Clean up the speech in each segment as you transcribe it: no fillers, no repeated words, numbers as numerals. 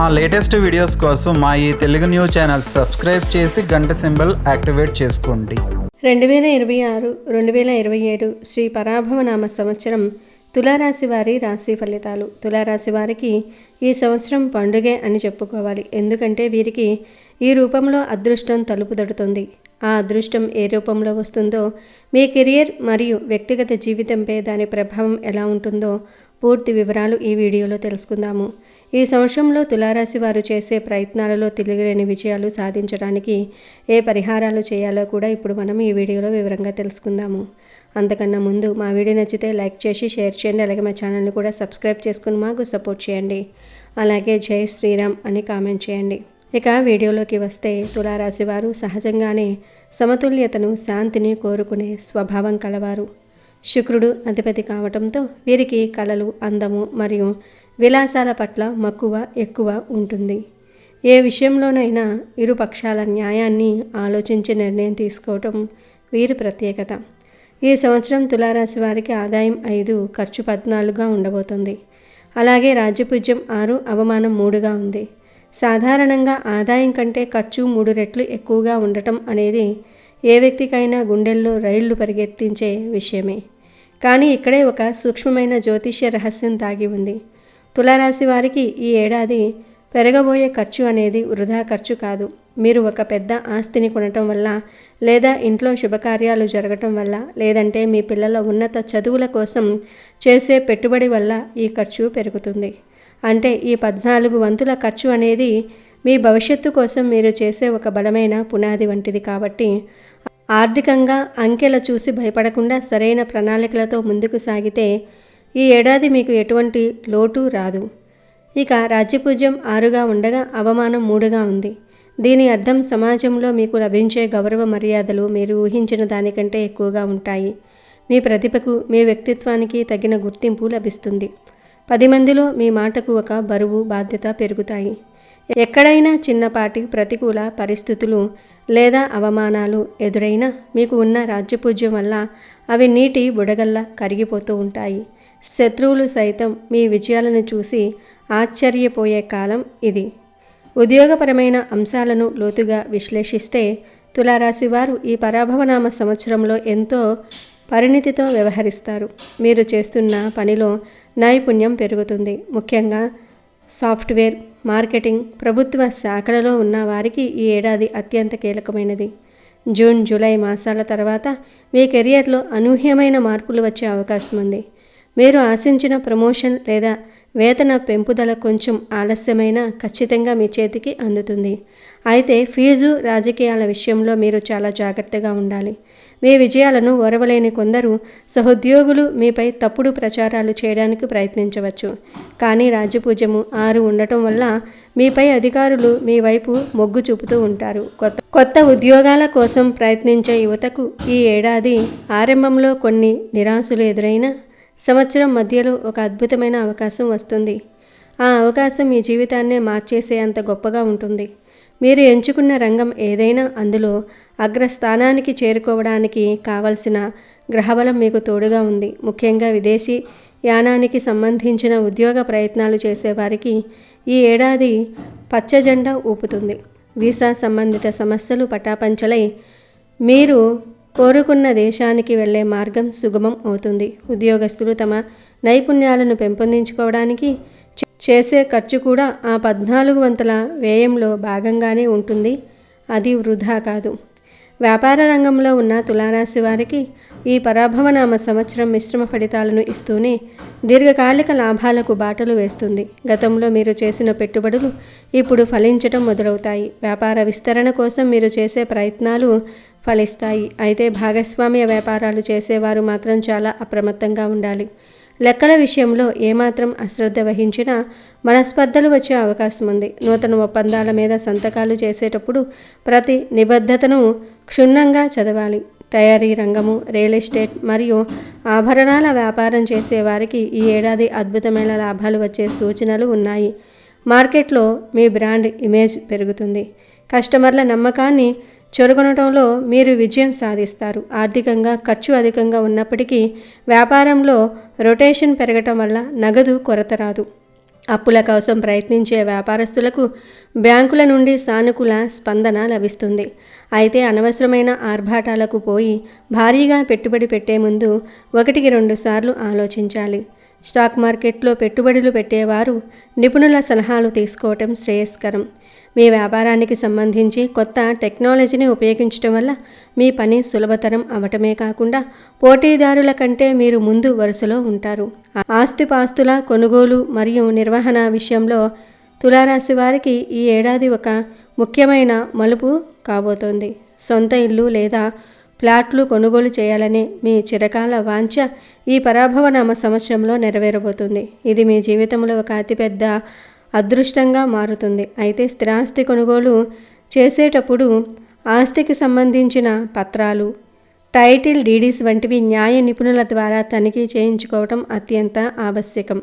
మా latest videos కోసం మా ఈ తెలుగు న్యూస్ ఛానల్ సబ్స్క్రైబ్ చేసి గంట సింబల్ యాక్టివేట్ చేసుకోండి. 2026-2027 శ్రీ పరాభవనామ సంవత్సరం తులారాశి వారి రాశి ఫలితాలు. తులారాశి వారికి ఈ సంవత్సరం పండుగే అని చెప్పుకోవాలి. ఎందుకంటే వీరికి ఈ రూపంలో అదృష్టం తలుపు తడుతుంది. ఆ అదృష్టం ఏ రూపంలో వస్తుందో, మీ కెరియర్ మరియు వ్యక్తిగత జీవితంపై దాని ప్రభావం ఎలా ఉంటుందో పూర్తి వివరాలు ఈ వీడియోలో తెలుసుకుందాము. ఈ సంవత్సరంలో తులారాశి వారు చేసే ప్రయత్నాలలో తిరగలేని విజయాలు సాధించడానికి ఏ పరిహారాలు చేయాలో కూడా ఇప్పుడు మనం ఈ వీడియోలో వివరంగా తెలుసుకుందాము. అంతకన్నా ముందు మా వీడియో నచ్చితే లైక్ చేసి షేర్ చేయండి. అలాగే మా ఛానల్ని కూడా సబ్స్క్రైబ్ చేసుకుని మాకు సపోర్ట్ చేయండి. అలాగే జై శ్రీరామ్ అని కామెంట్ చేయండి. ఇక వీడియోలోకి వస్తే, తులారాశి వారు సహజంగానే సమతుల్యతను, శాంతిని కోరుకునే స్వభావం కలవారు. శుక్రుడు అధిపతి కావటంతో వీరికి కళలు, అందము మరియు విలాసాల పట్ల మక్కువ ఎక్కువ ఉంటుంది. ఏ విషయంలోనైనా ఇరు పక్షాల న్యాయాన్ని ఆలోచించి నిర్ణయం తీసుకోవటం వీరి ప్రత్యేకత. ఈ సంవత్సరం తులారాశి వారికి ఆదాయం 5, ఖర్చు 14గా ఉండబోతుంది. అలాగే రాజ్యపూజ్యం 6, అవమానం 3గా ఉంది. సాధారణంగా ఆదాయం కంటే ఖర్చు 3 రెట్లు ఎక్కువగా ఉండటం అనేది ఏ వ్యక్తికైనా గుండెల్లో రైళ్లు పరిగెత్తించే విషయమే. కానీ ఇక్కడే ఒక సూక్ష్మమైన జ్యోతిష్య రహస్యం దాగి ఉంది. తులారాశి వారికి ఈ ఏడాది పెరగబోయే ఖర్చు అనేది వృధా ఖర్చు కాదు. మీరు ఒక పెద్ద ఆస్తిని కొనటం వల్ల, లేదా ఇంట్లో శుభకార్యాలు జరగటం వల్ల, లేదంటే మీ పిల్లల ఉన్నత చదువుల కోసం చేసే పెట్టుబడి వల్ల ఈ ఖర్చు పెరుగుతుంది. అంటే ఈ 14 వంతుల ఖర్చు అనేది మీ భవిష్యత్తు కోసం మీరు చేసే ఒక బలమైన పునాది వంటిది. కాబట్టి ఆర్థికంగా అంకెల చూసి భయపడకుండా సరైన ప్రణాళికలతో ముందుకు సాగితే ఈ ఏడాది మీకు ఎటువంటి లోటు రాదు. ఇక రాజ్యపూజ్యం 6గా ఉండగా అవమానం 3గా ఉంది. దీని అర్థం సమాజంలో మీకు లభించే గౌరవ మర్యాదలు మీరు ఊహించిన దానికంటే ఎక్కువగా ఉంటాయి. మీ ప్రతిభకు, మీ వ్యక్తిత్వానికి తగిన గుర్తింపు లభిస్తుంది. 10 మందిలో మీ మాటకు ఒక బరువు, బాధ్యత పెరుగుతాయి. ఎక్కడైనా చిన్నపాటి ప్రతికూల పరిస్థితులు లేదా అవమానాలు ఎదురైనా మీకు ఉన్న రాజ్యపూజ్యం వల్ల అవి నీటి బుడగల్లా కరిగిపోతూ ఉంటాయి. శత్రువులు సైతం మీ విజయాలను చూసి ఆశ్చర్యపోయే కాలం ఇది. ఉద్యోగపరమైన అంశాలను లోతుగా విశ్లేషిస్తే, తులారాశి వారు ఈ పరాభవనామ సంవత్సరంలో ఎంతో పరిణితితో వ్యవహరిస్తారు. మీరు చేస్తున్న పనిలో నైపుణ్యం పెరుగుతుంది. ముఖ్యంగా సాఫ్ట్వేర్, మార్కెటింగ్, ప్రభుత్వ శాఖలలో ఉన్న వారికి ఈ ఏడాది అత్యంత కీలకమైనది. జూన్, జూలై మాసాల తర్వాత మీ కెరియర్లో అనూహ్యమైన మార్పులు వచ్చే అవకాశం ఉంది. మీరు ఆశించిన ప్రమోషన్ లేదా వేతన పెంపుదల కొంచెం ఆలస్యమైనా ఖచ్చితంగా మీ చేతికి అందుతుంది. అయితే ఫీజు, రాజకీయాల విషయంలో మీరు చాలా జాగ్రత్తగా ఉండాలి. మీ విజయాలను ఓరవలేని కొందరు సహోద్యోగులు మీపై తప్పుడు ప్రచారాలు చేయడానికి ప్రయత్నించవచ్చు. కానీ రాజ్యపూజ్యము 6 ఉండటం వల్ల మీపై అధికారులు మీ వైపు మొగ్గు చూపుతూ ఉంటారు. కొత్త ఉద్యోగాల కోసం ప్రయత్నించే యువతకు ఈ ఏడాది ఆరంభంలో కొన్ని నిరాశలు ఎదురైనా సంవత్సరం మధ్యలో ఒక అద్భుతమైన అవకాశం వస్తుంది. ఆ అవకాశం మీ జీవితాన్నే మార్చేసే అంత గొప్పగా ఉంటుంది. మీరు ఎంచుకున్న రంగం ఏదైనా అందులో అగ్రస్థానానికి చేరుకోవడానికి కావలసిన గ్రహబలం మీకు తోడుగా ఉంది. ముఖ్యంగా విదేశీ యానానికి సంబంధించిన ఉద్యోగ ప్రయత్నాలు చేసేవారికి ఈ ఏడాది పచ్చజెండా ఊపుతుంది. వీసా సంబంధిత సమస్యలు పటాపంచలై మీరు కోరుకున్న దేశానికి వెళ్లే మార్గం సుగమం అవుతుంది. ఉద్యోగస్తులు తమ నైపుణ్యాలను పెంపొందించుకోవడానికి చేసే ఖర్చు కూడా ఆ 14 వంతుల వ్యయంలో భాగంగానే ఉంటుంది. అది వృధా కాదు. వ్యాపార రంగంలో ఉన్న తులారాశి వారికి ఈ పరాభవనామ సంవత్సరం మిశ్రమ ఫలితాలను ఇస్తూనే దీర్ఘకాలిక లాభాలకు బాటలు వేస్తుంది. గతంలో మీరు చేసిన పెట్టుబడులు ఇప్పుడు ఫలించటం మొదలవుతాయి. వ్యాపార విస్తరణ కోసం మీరు చేసే ప్రయత్నాలు ఫలిస్తాయి. అయితే భాగస్వామ్య వ్యాపారాలు చేసేవారు మాత్రం చాలా అప్రమత్తంగా ఉండాలి. లెక్కల విషయంలో ఏమాత్రం అశ్రద్ధ వహించినా మనస్పర్ధలు వచ్చే అవకాశం ఉంది. నూతన ఒప్పందాల మీద సంతకాలు చేసేటప్పుడు ప్రతి నిబద్ధతను క్షుణ్ణంగా చదవాలి. తయారీ రంగము, రియల్ ఎస్టేట్ మరియు ఆభరణాల వ్యాపారం చేసేవారికి ఈ ఏడాది అద్భుతమైన లాభాలు వచ్చే సూచనలు ఉన్నాయి. మార్కెట్లో మీ బ్రాండ్ ఇమేజ్ పెరుగుతుంది. కస్టమర్ల నమ్మకాన్ని చొరగొనటంలో మీరు విజయం సాధిస్తారు. ఆర్థికంగా ఖర్చు అధికంగా ఉన్నప్పటికీ వ్యాపారంలో రొటేషన్ పెరగటం వల్ల నగదు కొరత రాదు. అప్పుల కోసం ప్రయత్నించే వ్యాపారస్తులకు బ్యాంకుల నుండి సానుకూల స్పందన లభిస్తుంది. అయితే అనవసరమైన ఆర్భాటాలకు పోయి భారీగా పెట్టుబడి పెట్టే ముందు 1-2 సార్లు ఆలోచించాలి. స్టాక్ మార్కెట్లో పెట్టుబడులు పెట్టేవారు నిపుణుల సలహాలు తీసుకోవటం శ్రేయస్కరం. మీ వ్యాపారానికి సంబంధించి కొత్త టెక్నాలజీని ఉపయోగించడం వల్ల మీ పని సులభతరం అవటమే కాకుండా పోటీదారుల కంటే మీరు ముందు వరుసలో ఉంటారు. ఆస్తిపాస్తుల కొనుగోలు మరియు నిర్వహణ విషయంలో తులారాశి వారికి ఈ ఏడాది ఒక ముఖ్యమైన మలుపు కాబోతోంది. సొంత ఇల్లు లేదా ప్లాట్లు కొనుగోలు చేయాలనే మీ చిరకాల వాంఛ ఈ పరాభవనామ సంవత్సరంలో నెరవేరబోతుంది. ఇది మీ జీవితంలో ఒక అతిపెద్ద అదృష్టంగా మారుతుంది. అయితే స్థిరాస్తి కొనుగోలు చేసేటప్పుడు ఆస్తికి సంబంధించిన పత్రాలు, టైటిల్ డీడీస్ వంటివి న్యాయ నిపుణుల ద్వారా తనిఖీ చేయించుకోవటం అత్యంత ఆవశ్యకం.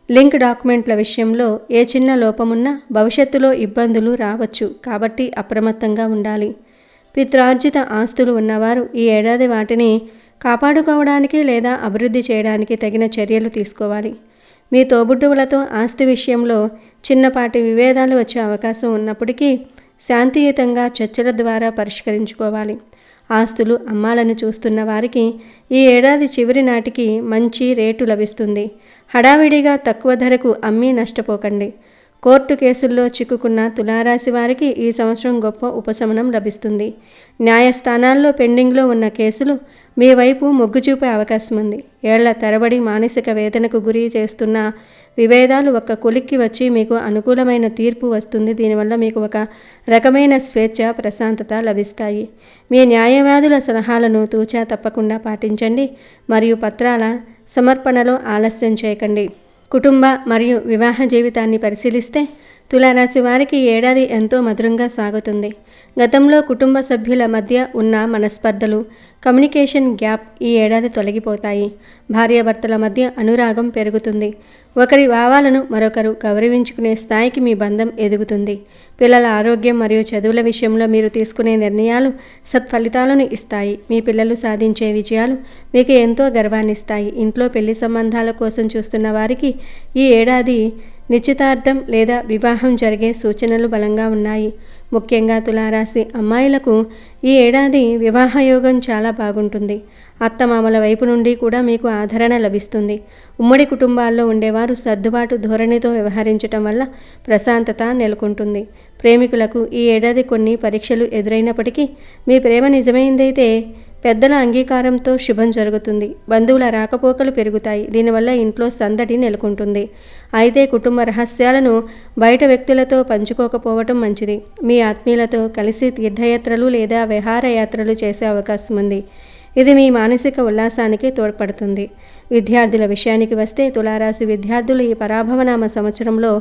లింక్ డాక్యుమెంట్ల విషయంలో ఏ చిన్న లోపమున్నా భవిష్యత్తులో ఇబ్బందులు రావచ్చు కాబట్టి అప్రమత్తంగా ఉండాలి. పిత్రార్జిత ఆస్తులు ఉన్నవారు ఈ ఏడాది వాటిని కాపాడుకోవడానికి లేదా అభివృద్ధి చేయడానికి తగిన చర్యలు తీసుకోవాలి. మీ తోబుట్టువులతో ఆస్తి విషయంలో చిన్నపాటి విభేదాలు వచ్చే అవకాశం ఉన్నప్పటికీ శాంతియుతంగా చర్చల ద్వారా పరిష్కరించుకోవాలి. ఆస్తులు అమ్మాలని చూస్తున్న వారికి ఈ ఏడాది చివరి నాటికి మంచి రేటు లభిస్తుంది. హడావిడిగా తక్కువ ధరకు అమ్మి నష్టపోకండి. కోర్టు కేసుల్లో చిక్కుకున్న తులారాశి వారికి ఈ సంవత్సరం గొప్ప ఉపశమనం లభిస్తుంది. న్యాయస్థానాల్లో పెండింగ్లో ఉన్న కేసులు మీ వైపు మొగ్గు చూపే అవకాశం ఉంది. ఏళ్ల తరబడి మానసిక వేదనకు గురి చేస్తున్న విభేదాలు ఒక్క కొలిక్కి వచ్చి మీకు అనుకూలమైన తీర్పు వస్తుంది. దీనివల్ల మీకు ఒక రకమైన స్వేచ్ఛ, ప్రశాంతత లభిస్తాయి. మీ న్యాయవాదుల సలహాలను తూచా తప్పకుండా పాటించండి మరియు పత్రాల సమర్పణలో ఆలస్యం చేయకండి. కుటుంబ మరియు వివాహ జీవితాన్ని పరిశీలిస్తే తులారాశి వారికి ఈ ఏడాది ఎంతో మధురంగా సాగుతుంది. గతంలో కుటుంబ సభ్యుల మధ్య ఉన్న మనస్పర్ధలు, కమ్యూనికేషన్ గ్యాప్ ఈ ఏడాది తొలగిపోతాయి. భార్యాభర్తల మధ్య అనురాగం పెరుగుతుంది. ఒకరి భావాలను మరొకరు గౌరవించుకునే స్థాయికి మీ బంధం ఎదుగుతుంది. పిల్లల ఆరోగ్యం మరియు చదువుల విషయంలో మీరు తీసుకునే నిర్ణయాలు సత్ఫలితాలను ఇస్తాయి. మీ పిల్లలు సాధించే విజయాలు మీకు ఎంతో గర్వాన్నిస్తాయి. ఇంట్లో పెళ్లి సంబంధాల కోసం చూస్తున్న వారికి ఈ ఏడాది నిశ్చితార్థం లేదా వివాహం జరిగే సూచనలు బలంగా ఉన్నాయి. ముఖ్యంగా తులారాశి అమ్మాయిలకు ఈ ఏడాది వివాహయోగం చాలా బాగుంటుంది. అత్తమామల వైపు నుండి కూడా మీకు ఆదరణ లభిస్తుంది. ఉమ్మడి కుటుంబాల్లో ఉండేవారు సర్దుబాటు ధోరణితో వ్యవహరించటం వల్ల ప్రశాంతత నెలకొంటుంది. ప్రేమికులకు ఈ ఏడాది కొన్ని పరీక్షలు ఎదురైనప్పటికీ మీ ప్రేమ నిజమైందైతే పెద్దల అంగీకారంతో శుభం జరుగుతుంది. బంధువుల రాకపోకలు పెరుగుతాయి. దీనివల్ల ఇంట్లో సందడి నెలకొంటుంది. అయితే కుటుంబ రహస్యాలను బయట వ్యక్తులతో పంచుకోకపోవటం మంచిది. మీ ఆత్మీయులతో కలిసి తీర్థయాత్రలు లేదా విహారయాత్రలు చేసే అవకాశం ఉంది. ఇది మీ మానసిక ఉల్లాసానికి తోడ్పడుతుంది. విద్యార్థుల విషయానికి వస్తే తులారాశి విద్యార్థులు ఈ పరాభవనామ సంవత్సరంలో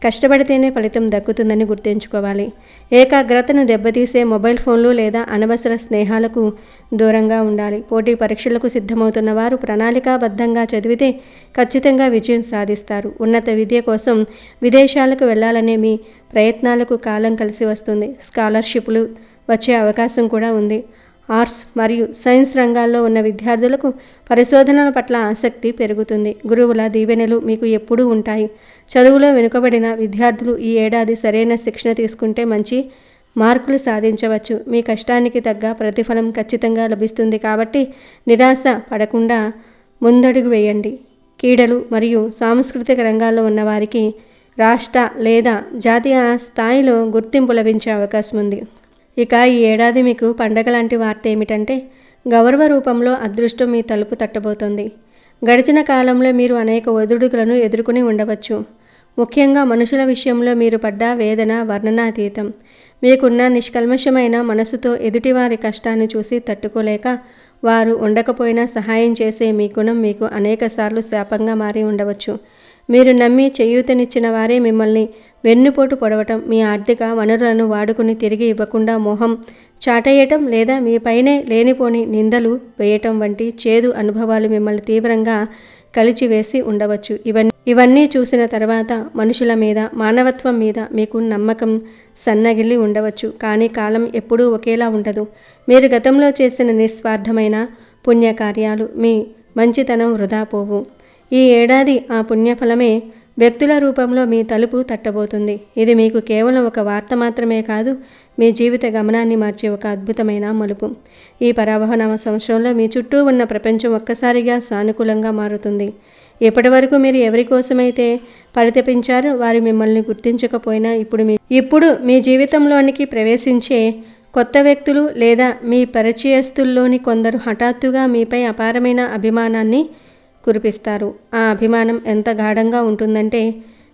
కష్టపడితేనే ఫలితం దక్కుతుందని గుర్తుంచుకోవాలి. ఏకాగ్రతను దెబ్బతీసే మొబైల్ ఫోన్లు లేదా అనవసర స్నేహాలకు దూరంగా ఉండాలి. పోటీ పరీక్షలకు సిద్ధమవుతున్న వారు ప్రణాళికాబద్ధంగా చదివితే ఖచ్చితంగా విజయం సాధిస్తారు. ఉన్నత విద్య కోసం విదేశాలకు వెళ్లాలనే మీ ప్రయత్నాలకు కాలం కలిసి వస్తుంది. స్కాలర్షిప్లు వచ్చే అవకాశం కూడా ఉంది. ఆర్ట్స్ మరియు సైన్స్ రంగాల్లో ఉన్న విద్యార్థులకు పరిశోధనల పట్ల ఆసక్తి పెరుగుతుంది. గురువుల దీవెనలు మీకు ఎప్పుడూ ఉంటాయి. చదువులో వెనుకబడిన విద్యార్థులు ఈ ఏడాది సరైన శిక్షణ తీసుకుంటే మంచి మార్కులు సాధించవచ్చు. మీ కష్టానికి తగ్గ ప్రతిఫలం ఖచ్చితంగా లభిస్తుంది కాబట్టి నిరాశ పడకుండా ముందడుగు వేయండి. క్రీడలు మరియు సాంస్కృతిక రంగాల్లో ఉన్నవారికి రాష్ట్ర లేదా జాతీయ స్థాయిలో గుర్తింపు లభించే అవకాశం ఉంది. ఇక ఈ ఏడాది మీకు పండగ లాంటి వార్త ఏమిటంటే గౌరవ రూపంలో అదృష్టం మీ తలుపు తట్టబోతోంది. గడిచిన కాలంలో మీరు అనేక ఒడిదుడుకులను ఎదుర్కొని ఉండవచ్చు. ముఖ్యంగా మనుషుల విషయంలో మీరు పడ్డ వేదన వర్ణనాతీతం. మీకున్న నిష్కల్మషమైన మనసుతో ఎదుటివారి కష్టాన్ని చూసి తట్టుకోలేక వారు ఉండకపోయినా సహాయం చేసే మీ గుణం మీకు అనేకసార్లు శాపంగా మారి ఉండవచ్చు. మీరు నమ్మి చేయూతనిచ్చిన వారే మిమ్మల్ని వెన్నుపోటు పొడవటం, మీ ఆర్థిక వనరులను వాడుకుని తిరిగి ఇవ్వకుండా మోహం చాటేయటం లేదా మీపైనే లేనిపోని నిందలు వేయటం వంటి చేదు అనుభవాలు మిమ్మల్ని తీవ్రంగా కలిచివేసి ఉండవచ్చు. ఇవన్నీ చూసిన తర్వాత మనుషుల మీద, మానవత్వం మీద మీకు నమ్మకం సన్నగిల్లి ఉండవచ్చు. కానీ కాలం ఎప్పుడూ ఒకేలా ఉండదు. మీరు గతంలో చేసిన నిస్వార్థమైన పుణ్యకార్యాలు, మీ మంచితనం వృధా పోవు. ఈ ఏడాది ఆ పుణ్యఫలమే వ్యక్తుల రూపంలో మీ తలుపు తట్టబోతుంది. ఇది మీకు కేవలం ఒక వార్త మాత్రమే కాదు, మీ జీవిత గమనాన్ని మార్చే ఒక అద్భుతమైన మలుపు. ఈ పరాభవనామ సంవత్సరంలో మీ చుట్టూ ఉన్న ప్రపంచం ఒక్కసారిగా సానుకూలంగా మారుతుంది. ఇప్పటి వరకు మీరు ఎవరి కోసమైతే పరితపించారో వారు మిమ్మల్ని గుర్తించకపోయినా ఇప్పుడు మీ జీవితంలోనికి ప్రవేశించే కొత్త వ్యక్తులు లేదా మీ పరిచయస్తుల్లోని కొందరు హఠాత్తుగా మీపై అపారమైన అభిమానాన్ని కురిపిస్తారు. ఆ అభిమానం ఎంత గాఢంగా ఉంటుందంటే,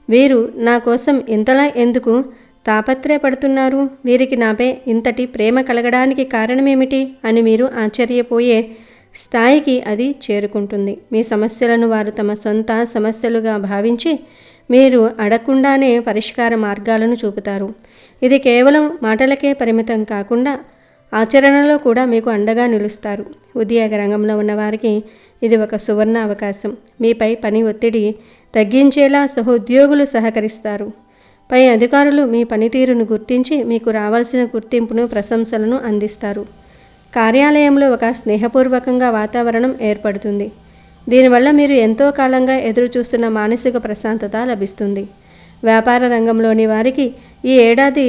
వీరు నా కోసం ఇంతలా ఎందుకు తాపత్రయపడుతున్నారు, వీరికి నాపై ఇంతటి ప్రేమ కలగడానికి కారణమేమిటి అని మీరు ఆశ్చర్యపోయే స్థాయికి అది చేరుకుంటుంది. మీ సమస్యలను వారు తమ సొంత సమస్యలుగా భావించి మీరు అడగకుండానే పరిష్కార మార్గాలను చూపుతారు. ఇది కేవలం మాటలకే పరిమితం కాకుండా ఆచరణలో కూడా మీకు అండగా నిలుస్తారు. ఉద్యోగ రంగంలో ఉన్నవారికి ఇది ఒక సువర్ణ అవకాశం. మీపై పని ఒత్తిడి తగ్గించేలా సహోద్యోగులు సహకరిస్తారు. పై అధికారులు మీ పనితీరును గుర్తించి మీకు రావాల్సిన గుర్తింపును, ప్రశంసలను అందిస్తారు. కార్యాలయంలో ఒక స్నేహపూర్వకంగా వాతావరణం ఏర్పడుతుంది. దీనివల్ల మీరు ఎంతో కాలంగా ఎదురు చూస్తున్న మానసిక ప్రశాంతత లభిస్తుంది. వ్యాపార రంగంలోని వారికి ఈ ఏడాది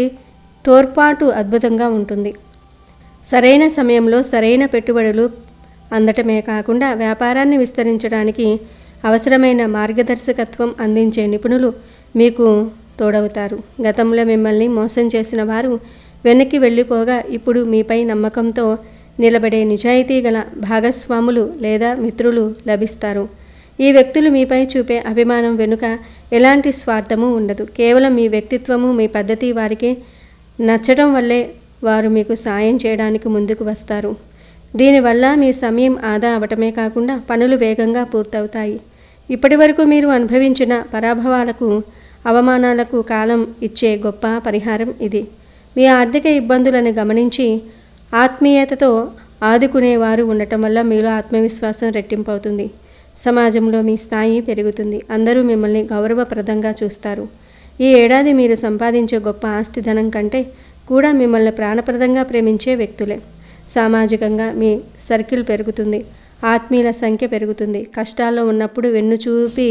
తోడ్పాటు అద్భుతంగా ఉంటుంది. సరైన సమయంలో సరైన పెట్టుబడులు అందటమే కాకుండా వ్యాపారాన్ని విస్తరించడానికి అవసరమైన మార్గదర్శకత్వం అందించే నిపుణులు మీకు తోడవుతారు. గతంలో మిమ్మల్ని మోసం చేసిన వారు వెనక్కి వెళ్ళిపోగా ఇప్పుడు మీపై నమ్మకంతో నిలబడే నిజాయితీ గల భాగస్వాములు లేదా మిత్రులు లభిస్తారు. ఈ వ్యక్తులు మీపై చూపే అభిమానం వెనుక ఎలాంటి స్వార్థము ఉండదు. కేవలం మీ వ్యక్తిత్వము, మీ పద్ధతి వారికి నచ్చడం వల్లే వారు మీకు సాయం చేయడానికి ముందుకు వస్తారు. దీనివల్ల మీ సమయం ఆదా అవటమే కాకుండా పనులు వేగంగా పూర్తవుతాయి. ఇప్పటి వరకు మీరు అనుభవించిన పరాభవాలకు, అవమానాలకు కాలం ఇచ్చే గొప్ప పరిహారం ఇది. మీ ఆర్థిక ఇబ్బందులను గమనించి ఆత్మీయతతో ఆదుకునేవారు ఉండటం వల్ల మీలో ఆత్మవిశ్వాసం రెట్టింపవుతుంది. సమాజంలో మీ స్థాయి పెరుగుతుంది. అందరూ మిమ్మల్ని గౌరవప్రదంగా చూస్తారు. ఈ ఏడాది మీరు సంపాదించే గొప్ప ఆస్తి ధనం కంటే కూడా మిమ్మల్ని ప్రాణప్రదంగా ప్రేమించే వ్యక్తులే. సామాజికంగా మీ సర్కిల్ పెరుగుతుంది. ఆత్మీయుల సంఖ్య పెరుగుతుంది. కష్టాల్లో ఉన్నప్పుడు వెన్ను చూపి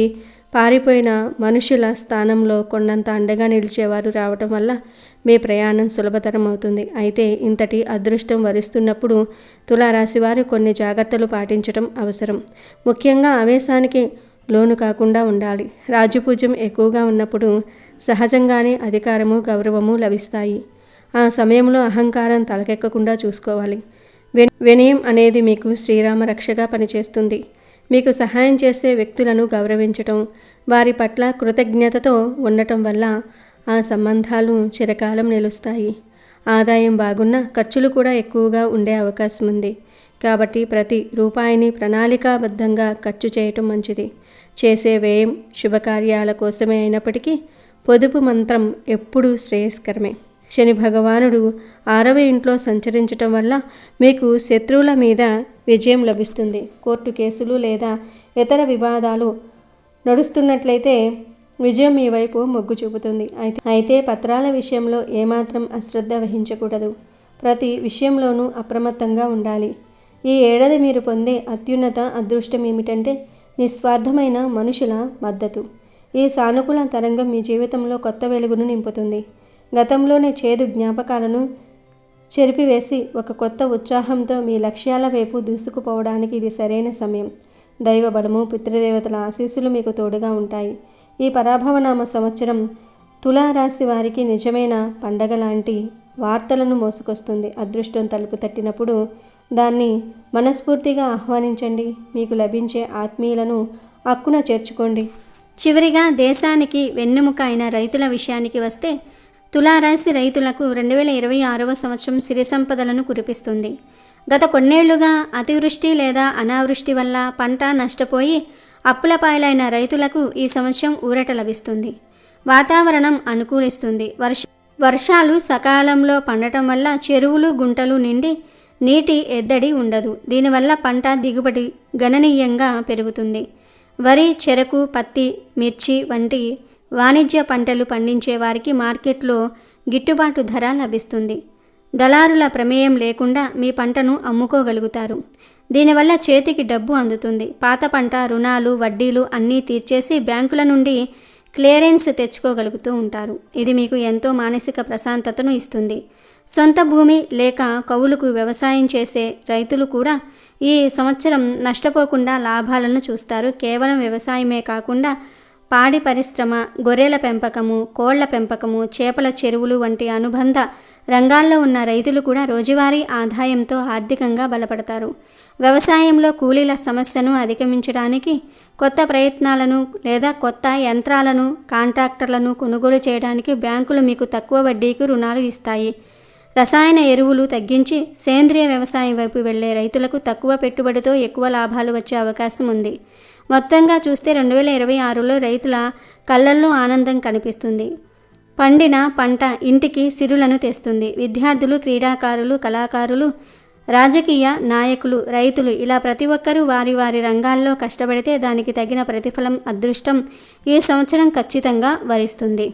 పారిపోయిన మనుషుల స్థానంలో కొండంత అండగా నిలిచేవారు రావటం వల్ల మీ ప్రయాణం సులభతరం అవుతుంది. అయితే ఇంతటి అదృష్టం వరిస్తున్నప్పుడు తులారాశి వారు కొన్ని జాగ్రత్తలు పాటించడం అవసరం. ముఖ్యంగా ఆవేశానికి లోను కాకుండా ఉండాలి. రాజ్యపూజ్యం ఎక్కువగా ఉన్నప్పుడు సహజంగానే అధికారము, గౌరవము లభిస్తాయి. ఆ సమయంలో అహంకారం తలకెక్కకుండా చూసుకోవాలి. వినయం అనేది మీకు శ్రీరామ రక్షగా పనిచేస్తుంది. మీకు సహాయం చేసే వ్యక్తులను గౌరవించటం, వారి పట్ల కృతజ్ఞతతో ఉండటం వల్ల ఆ సంబంధాలు చిరకాలం నిలుస్తాయి. ఆదాయం బాగున్నా ఖర్చులు కూడా ఎక్కువగా ఉండే అవకాశం ఉంది. కాబట్టి ప్రతి రూపాయిని ప్రణాళికాబద్ధంగా ఖర్చు చేయటం మంచిది. చేసే వ్యయం శుభకార్యాల కోసమే అయినప్పటికీ పొదుపు మంత్రం ఎప్పుడూ శ్రేయస్కరమే. శని భగవానుడు 6వ ఇంట్లో సంచరించటం వల్ల మీకు శత్రువుల మీద విజయం లభిస్తుంది. కోర్టు కేసులు లేదా ఇతర వివాదాలు నడుస్తున్నట్లయితే విజయం మీ వైపు మొగ్గు చూపుతుంది. అయితే పత్రాల విషయంలో ఏమాత్రం అశ్రద్ధ వహించకూడదు. ప్రతి విషయంలోనూ అప్రమత్తంగా ఉండాలి. ఈ ఏడాది మీరు పొందే అత్యున్నత అదృష్టం ఏమిటంటే నిస్వార్థమైన మనుషుల మద్దతు. ఈ సానుకూల తరంగం మీ జీవితంలో కొత్త వెలుగును నింపుతుంది. గతంలోనే చేదు జ్ఞాపకాలను చెరిపివేసి ఒక కొత్త ఉత్సాహంతో మీ లక్ష్యాల వైపు దూసుకుపోవడానికి ఇది సరైన సమయం. దైవ బలము, పితృదేవతల ఆశీస్సులు మీకు తోడుగా ఉంటాయి. ఈ పరాభవనామ సంవత్సరం తులారాశి వారికి నిజమైన పండగ లాంటి వార్తలను మోసుకొస్తుంది. అదృష్టం తలుపు తట్టినప్పుడు దాన్ని మనస్ఫూర్తిగా ఆహ్వానించండి. మీకు లభించే ఆత్మీయులను హక్కున చేర్చుకోండి. చివరిగా దేశానికి వెన్నెముక అయిన రైతుల విషయానికి వస్తే తులారాశి రైతులకు 2026వ సంవత్సరం సిరి సంపదలను కురిపిస్తుంది. గత కొన్నేళ్లుగా అతివృష్టి లేదా అనావృష్టి వల్ల పంట నష్టపోయి అప్పుల పాలైన రైతులకు ఈ సంవత్సరం ఊరట లభిస్తుంది. వాతావరణం అనుకూలిస్తుంది. వర్షాలు సకాలంలో పడటం వల్ల చెరువులు, గుంటలు నిండి నీటి ఎద్దడి ఉండదు. దీనివల్ల పంట దిగుబడి గణనీయంగా పెరుగుతుంది. వరి, చెరకు, పత్తి, మిర్చి వంటి వాణిజ్య పంటలు పండించే వారికి మార్కెట్లో గిట్టుబాటు ధర లభిస్తుంది. దళారుల ప్రమేయం లేకుండా మీ పంటను అమ్ముకోగలుగుతారు. దీనివల్ల చేతికి డబ్బు అందుతుంది. పాత పంట రుణాలు, వడ్డీలు అన్నీ తీర్చేసి బ్యాంకుల నుండి క్లియరెన్స్ తెచ్చుకోగలుగుతూ ఉంటారు. ఇది మీకు ఎంతో మానసిక ప్రశాంతతను ఇస్తుంది. సొంత భూమి లేక కౌలుకు వ్యవసాయం చేసే రైతులు కూడా ఈ సంవత్సరం నష్టపోకుండా లాభాలను చూస్తారు. కేవలం వ్యవసాయమే కాకుండా పాడి పరిశ్రమ, గొర్రెల పెంపకము, కోళ్ల పెంపకము, చేపల చెరువులు వంటి అనుబంధ రంగాల్లో ఉన్న రైతులు కూడా రోజువారీ ఆదాయంతో ఆర్థికంగా బలపడతారు. వ్యవసాయంలో కూలీల సమస్యను అధిగమించడానికి కొత్త ప్రయత్నాలను లేదా కొత్త యంత్రాలను, కాంట్రాక్టర్లను కొనుగోలు చేయడానికి బ్యాంకులు మీకు తక్కువ వడ్డీకి రుణాలు ఇస్తాయి. రసాయన ఎరువులు తగ్గించి సేంద్రియ వ్యవసాయం వైపు వెళ్లే రైతులకు తక్కువ పెట్టుబడితో ఎక్కువ లాభాలు వచ్చే అవకాశం ఉంది. మొత్తంగా చూస్తే 2026లో రైతుల కళ్ళల్లో ఆనందం కనిపిస్తుంది. పండిన పంట ఇంటికి సిరులను తెస్తుంది. విద్యార్థులు, క్రీడాకారులు, కళాకారులు, రాజకీయ నాయకులు, రైతులు ఇలా ప్రతి ఒక్కరూ వారి వారి రంగాల్లో కష్టపడితే దానికి తగిన ప్రతిఫలం, అదృష్టం ఈ సంవత్సరం ఖచ్చితంగా వరిస్తుంది.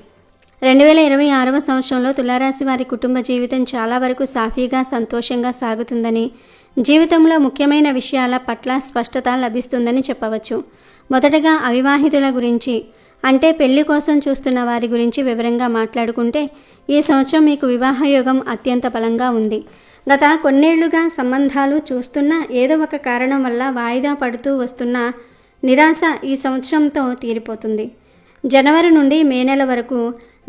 2026వ సంవత్సరంలో తులారాశి వారి కుటుంబ జీవితం చాలా వరకు సాఫీగా, సంతోషంగా సాగుతుందని, జీవితంలో ముఖ్యమైన విషయాల పట్ల స్పష్టత లభిస్తుందని చెప్పవచ్చు. మొదటగా అవివాహితుల గురించి అంటే పెళ్లి కోసం చూస్తున్న వారి గురించి వివరంగా మాట్లాడుకుంటే ఈ సంవత్సరం మీకు వివాహయోగం అత్యంత బలంగా ఉంది. గత కొన్నేళ్లుగా సంబంధాలు చూస్తున్న ఏదో ఒక కారణం వల్ల వాయిదా పడుతూ వస్తున్న నిరాశ ఈ సంవత్సరంతో తీరిపోతుంది. జనవరి నుండి మే నెల వరకు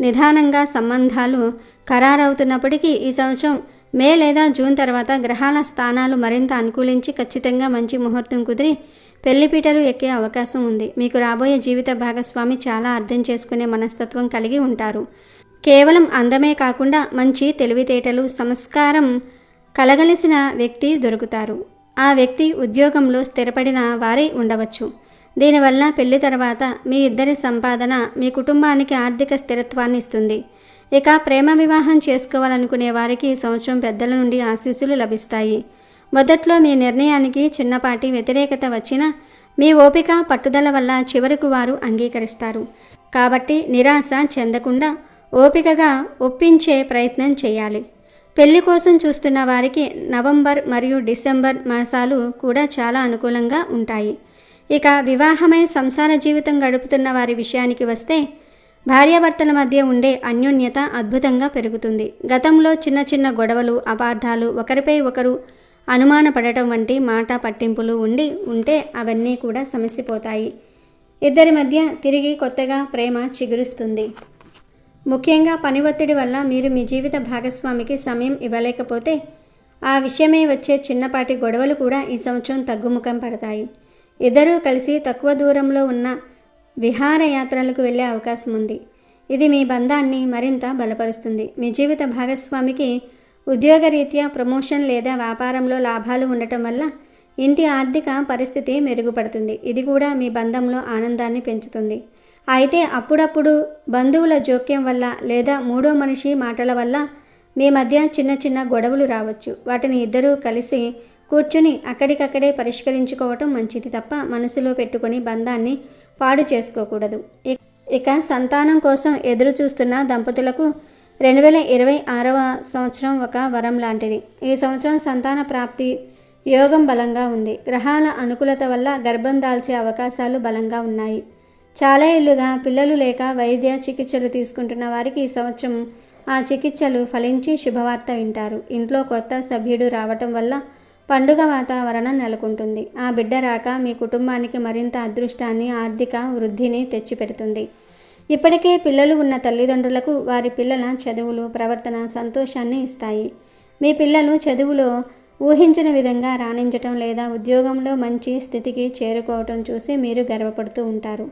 నిదానంగా సంబంధాలు ఖరారవుతున్నప్పటికీ ఈ సంవత్సరం మే లేదా జూన్ తర్వాత గ్రహాల స్థానాలు మరింత అనుకూలించి ఖచ్చితంగా మంచి ముహూర్తం కుదిరి పెళ్లిపీటలు ఎక్కే అవకాశం ఉంది. మీకు రాబోయే జీవిత భాగస్వామి చాలా అర్థం చేసుకునే మనస్తత్వం కలిగి ఉంటారు. కేవలం అందమే కాకుండా మంచి తెలివితేటలు, సంస్కారం కలగలిసిన వ్యక్తి దొరుకుతారు. ఆ వ్యక్తి ఉద్యోగంలో స్థిరపడిన వారై ఉండవచ్చు. దీనివల్ల పెళ్లి తర్వాత మీ ఇద్దరి సంపాదన మీ కుటుంబానికి ఆర్థిక స్థిరత్వాన్ని ఇస్తుంది. ఇక ప్రేమ వివాహం చేసుకోవాలనుకునే వారికి ఈ సంవత్సరం పెద్దల నుండి ఆశీస్సులు లభిస్తాయి. మొదట్లో మీ నిర్ణయానికి చిన్నపాటి వ్యతిరేకత వచ్చినా మీ ఓపిక, పట్టుదల వల్ల చివరకు వారు అంగీకరిస్తారు. కాబట్టి నిరాశ చెందకుండా ఓపికగా ఒప్పించే ప్రయత్నం చేయాలి. పెళ్లి కోసం చూస్తున్న వారికి నవంబర్ మరియు డిసెంబర్ మాసాలు కూడా చాలా అనుకూలంగా ఉంటాయి. ఇక వివాహమై సంసార జీవితం గడుపుతున్న వారి విషయానికి వస్తే భార్యాభర్తల మధ్య ఉండే అన్యోన్యత అద్భుతంగా పెరుగుతుంది. గతంలో చిన్న చిన్న గొడవలు, అపార్థాలు, ఒకరిపై ఒకరు అనుమానపడటం వంటి మాట పట్టింపులు ఉంటే అవన్నీ కూడా సమసిపోతాయి. ఇద్దరి మధ్య తిరిగి కొత్తగా ప్రేమ చిగురుస్తుంది. ముఖ్యంగా పని ఒత్తిడి వల్ల మీరు మీ జీవిత భాగస్వామికి సమయం ఇవ్వలేకపోతే ఆ విషయమే వచ్చే చిన్నపాటి గొడవలు కూడా ఈ సంవత్సరం తగ్గుముఖం పడతాయి. ఇద్దరూ కలిసి తక్కువ దూరంలో ఉన్న విహారయాత్రలకు వెళ్ళే అవకాశం ఉంది. ఇది మీ బంధాన్ని మరింత బలపరుస్తుంది. మీ జీవిత భాగస్వామికి ఉద్యోగరీత్యా ప్రమోషన్ లేదా వ్యాపారంలో లాభాలు ఉండటం వల్ల ఇంటి ఆర్థిక పరిస్థితి మెరుగుపడుతుంది. ఇది కూడా మీ బంధంలో ఆనందాన్ని పెంచుతుంది. అయితే అప్పుడప్పుడు బంధువుల జోక్యం వల్ల లేదా మూడో మనిషి మాటల వల్ల మీ మధ్య చిన్న చిన్న గొడవలు రావచ్చు. వాటిని ఇద్దరూ కలిసి కూర్చుని అక్కడికక్కడే పరిష్కరించుకోవటం మంచిది తప్ప మనసులో పెట్టుకొని బంధాన్ని పాడు చేసుకోకూడదు. ఇక సంతానం కోసం ఎదురు చూస్తున్న దంపతులకు 2026వ సంవత్సరం ఒక వరం లాంటిది. ఈ సంవత్సరం సంతాన ప్రాప్తి యోగం బలంగా ఉంది. గ్రహాల అనుకూలత వల్ల గర్భం దాల్చే అవకాశాలు బలంగా ఉన్నాయి. చాలా ఏళ్లుగా పిల్లలు లేక వైద్య చికిత్సలు తీసుకుంటున్న వారికి ఈ సంవత్సరం ఆ చికిత్సలు ఫలించి శుభవార్త వింటారు. ఇంట్లో కొత్త సభ్యుడు రావటం వల్ల పండుగ వాతావరణం నెలకొంటుంది. ఆ బిడ్డ రాక మీ కుటుంబానికి మరింత అదృష్టాన్ని, ఆర్థిక వృద్ధిని తెచ్చిపెడుతుంది. ఇప్పటికే పిల్లలు ఉన్న తల్లిదండ్రులకు వారి పిల్లల చదువులు, ప్రవర్తన సంతోషాన్ని ఇస్తాయి. మీ పిల్లలు చదువులో ఊహించిన విధంగా రాణించటం లేదా ఉద్యోగంలో మంచి స్థితికి చేరుకోవటం చూసి మీరు గర్వపడుతూ ఉంటారు.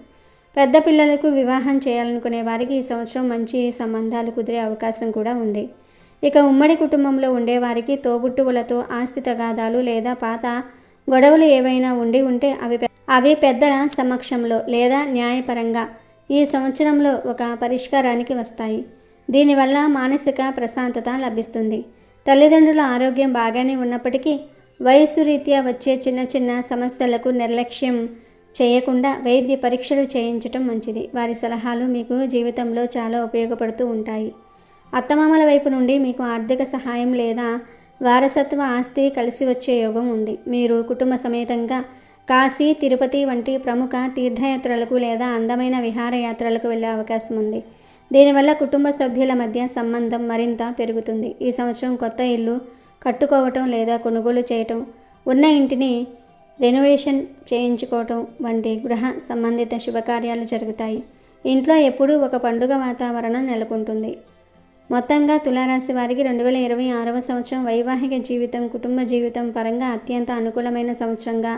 పెద్ద పిల్లలకు వివాహం చేయాలనుకునే వారికి ఈ సంవత్సరం మంచి సంబంధాలు కుదిరే అవకాశం కూడా ఉంది. ఇక ఉమ్మడి కుటుంబంలో ఉండేవారికి తోబుట్టువులతో ఆస్తి తగాదాలు లేదా పాత గొడవలు ఏవైనా ఉంటే అవి పెద్దల సమక్షంలో లేదా న్యాయపరంగా ఈ సంవత్సరంలో ఒక పరిష్కారానికి వస్తాయి. దీనివల్ల మానసిక ప్రశాంతత లభిస్తుంది. తల్లిదండ్రుల ఆరోగ్యం బాగానే ఉన్నప్పటికీ వయస్సు రీత్యా వచ్చే చిన్న చిన్న సమస్యలకు నిర్లక్ష్యం చేయకుండా వైద్య పరీక్షలు చేయించటం మంచిది. వారి సలహాలు మీకు జీవితంలో చాలా ఉపయోగపడుతూ ఉంటాయి. అత్తమామల వైపు నుండి మీకు ఆర్థిక సహాయం లేదా వారసత్వ ఆస్తి కలిసి వచ్చే యోగం ఉంది. మీరు కుటుంబ సమేతంగా కాశీ, తిరుపతి వంటి ప్రముఖ తీర్థయాత్రలకు లేదా అందమైన విహారయాత్రలకు వెళ్ళే అవకాశం ఉంది. దీనివల్ల కుటుంబ సభ్యుల మధ్య సంబంధం మరింత పెరుగుతుంది. ఈ సంవత్సరం కొత్త ఇల్లు కట్టుకోవటం లేదా కొనుగోలు చేయటం, ఉన్న ఇంటిని రెనోవేషన్ చేయించుకోవటం వంటి గృహ సంబంధిత శుభకార్యాలు జరుగుతాయి. ఇంట్లో ఎప్పుడూ ఒక పండుగ వాతావరణం నెలకొంటుంది. మొత్తంగా తులారాశి వారికి 2026వ సంవత్సరం వైవాహిక జీవితం, కుటుంబ జీవితం పరంగా అత్యంత అనుకూలమైన సంవత్సరంగా,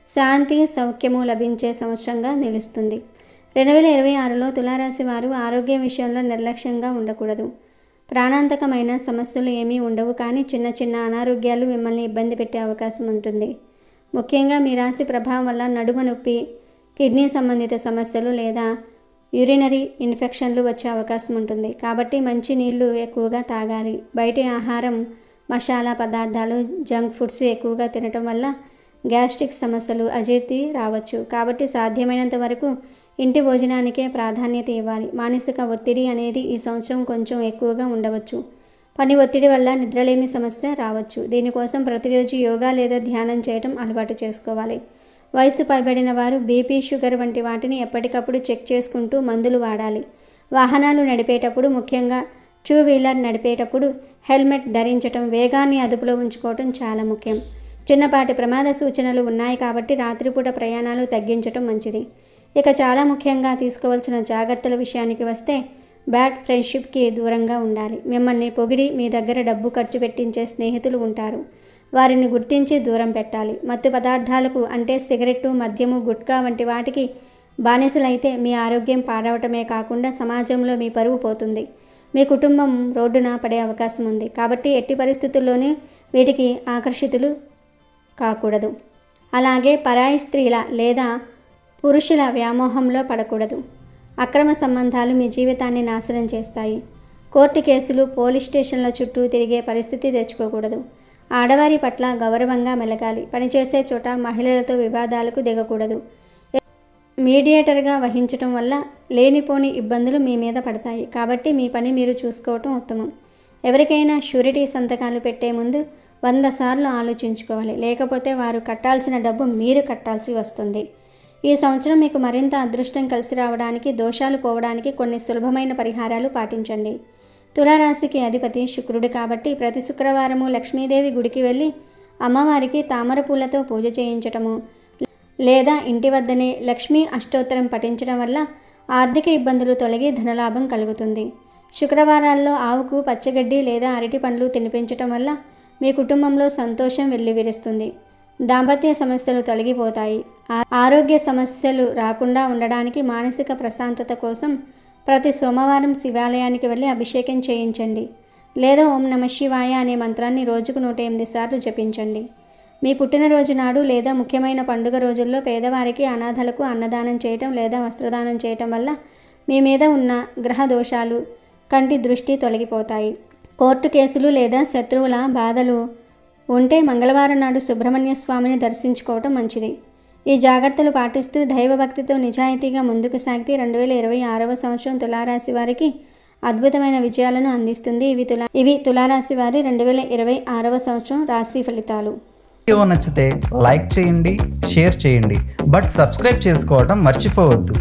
శాంతి సౌఖ్యము లభించే సంవత్సరంగా నిలుస్తుంది. 2026లో తులారాశి వారు ఆరోగ్య విషయంలో నిర్లక్ష్యంగా ఉండకూడదు. ప్రాణాంతకమైన సమస్యలు ఏమీ ఉండవు, కానీ చిన్న చిన్న అనారోగ్యాలు మిమ్మల్ని ఇబ్బంది పెట్టే అవకాశం ఉంటుంది. ముఖ్యంగా మీ రాశి ప్రభావం వల్ల నడుము నొప్పి, కిడ్నీ సంబంధిత సమస్యలు లేదా యూరినరీ ఇన్ఫెక్షన్లు వచ్చే అవకాశం ఉంటుంది. కాబట్టి మంచి నీళ్లు ఎక్కువగా తాగాలి. బయటి ఆహారం, మసాలా పదార్థాలు, జంక్ ఫుడ్స్ ఎక్కువగా తినటం వల్ల గ్యాస్ట్రిక్ సమస్యలు, అజీర్తి రావచ్చు. కాబట్టి సాధ్యమైనంత వరకు ఇంటి భోజనానికే ప్రాధాన్యత ఇవ్వాలి. మానసిక ఒత్తిడి అనేది ఈ సంవత్సరం కొంచెం ఎక్కువగా ఉండవచ్చు. పని ఒత్తిడి వల్ల నిద్రలేమి సమస్య రావచ్చు. దీనికోసం ప్రతిరోజు యోగా లేదా ధ్యానం చేయడం అలవాటు చేసుకోవాలి. వయసు పైబడిన వారు బీపీ, షుగర్ వంటి వాటిని ఎప్పటికప్పుడు చెక్ చేసుకుంటూ మందులు వాడాలి. వాహనాలు నడిపేటప్పుడు, ముఖ్యంగా టూ వీలర్ నడిపేటప్పుడు హెల్మెట్ ధరించటం, వేగాన్ని అదుపులో ఉంచుకోవటం చాలా ముఖ్యం. చిన్నపాటి ప్రమాద సూచనలు ఉన్నాయి కాబట్టి రాత్రిపూట ప్రయాణాలు తగ్గించటం మంచిది. ఇక చాలా ముఖ్యంగా తీసుకోవాల్సిన జాగ్రత్తల విషయానికి వస్తే, బ్యాడ్ ఫ్రెండ్షిప్కి దూరంగా ఉండాలి. మిమ్మల్ని పొగిడి మీ దగ్గర డబ్బు ఖర్చు పెట్టించే స్నేహితులు ఉంటారు. వారిని గుర్తించి దూరం పెట్టాలి. మత్తు పదార్థాలకు అంటే సిగరెట్టు, మద్యము, గుట్కా వంటి వాటికి బానిసలైతే మీ ఆరోగ్యం పాడవటమే కాకుండా సమాజంలో మీ పరువు పోతుంది. మీ కుటుంబం రోడ్డున పడే అవకాశం ఉంది. కాబట్టి ఎట్టి పరిస్థితుల్లోనే వీటికి ఆకర్షితులు కాకూడదు. అలాగే పరాయి స్త్రీల లేదా పురుషుల వ్యామోహంలో పడకూడదు. అక్రమ సంబంధాలు మీ జీవితాన్ని నాశనం చేస్తాయి. కోర్టు కేసులు, పోలీస్ స్టేషన్ల చుట్టూ తిరిగే పరిస్థితి తెచ్చుకోకూడదు. ఆడవారి పట్ల గౌరవంగా మెలగాలి. పనిచేసే చోట మహిళలతో వివాదాలకు దిగకూడదు. మీడియేటర్గా వహించటం వల్ల లేనిపోని ఇబ్బందులు మీ మీద పడతాయి. కాబట్టి మీ పని మీరు చూసుకోవటం ఉత్తమం. ఎవరికైనా షూరిటీ సంతకాలు పెట్టే ముందు 100 సార్లు ఆలోచించుకోవాలి. లేకపోతే వారు కట్టాల్సిన డబ్బు మీరు కట్టాల్సి వస్తుంది. ఈ సంవత్సరం మీకు మరింత అదృష్టం కలిసి రావడానికి, దోషాలు పోవడానికి కొన్ని సులభమైన పరిహారాలు పాటించండి. తులారాశికి అధిపతి శుక్రుడు కాబట్టి ప్రతి శుక్రవారము లక్ష్మీదేవి గుడికి వెళ్ళి అమ్మవారికి తామర పూలతో పూజ చేయించటము లేదా ఇంటి వద్దనే లక్ష్మీ అష్టోత్తరం పఠించడం వల్ల ఆర్థిక ఇబ్బందులు తొలగి ధనలాభం కలుగుతుంది. శుక్రవారాల్లో ఆవుకు పచ్చగడ్డి లేదా అరటి పండ్లు తినిపించటం వల్ల మీ కుటుంబంలో సంతోషం వెల్లివిరుస్తుంది. దాంపత్య సమస్యలు తొలగిపోతాయి. ఆరోగ్య సమస్యలు రాకుండా ఉండడానికి మానసిక ప్రశాంతత కోసం ప్రతి సోమవారం శివాలయానికి వెళ్ళి అభిషేకం చేయించండి. లేదా ఓం నమః శివాయ అనే మంత్రాన్ని రోజుకు 108 సార్లు జపించండి. మీ పుట్టినరోజు నాడు లేదా ముఖ్యమైన పండుగ రోజుల్లో పేదవారికి, అనాథలకు అన్నదానం చేయటం లేదా వస్త్రదానం చేయటం వల్ల మీ మీద ఉన్న గ్రహ దోషాలు, కంటి దృష్టి తొలగిపోతాయి. కోర్టు కేసులు లేదా శత్రువుల బాధలు ఉంటే మంగళవారం నాడు సుబ్రహ్మణ్య స్వామిని దర్శించుకోవటం మంచిది. ఈ జాగ్రత్తలు పాటిస్తూ దైవభక్తితో నిజాయితీగా ముందుకు సాగితే 2026వ సంవత్సరం తులారాశి వారికి అద్భుతమైన విజయాలను అందిస్తుంది. ఇవి తులారాశి వారి 2026వ సంవత్సరం రాశి ఫలితాలు. వీడియో నచ్చితే లైక్ చేయండి, షేర్ చేయండి, బట్ సబ్స్క్రైబ్ చేసుకోవడం మర్చిపోవద్దు.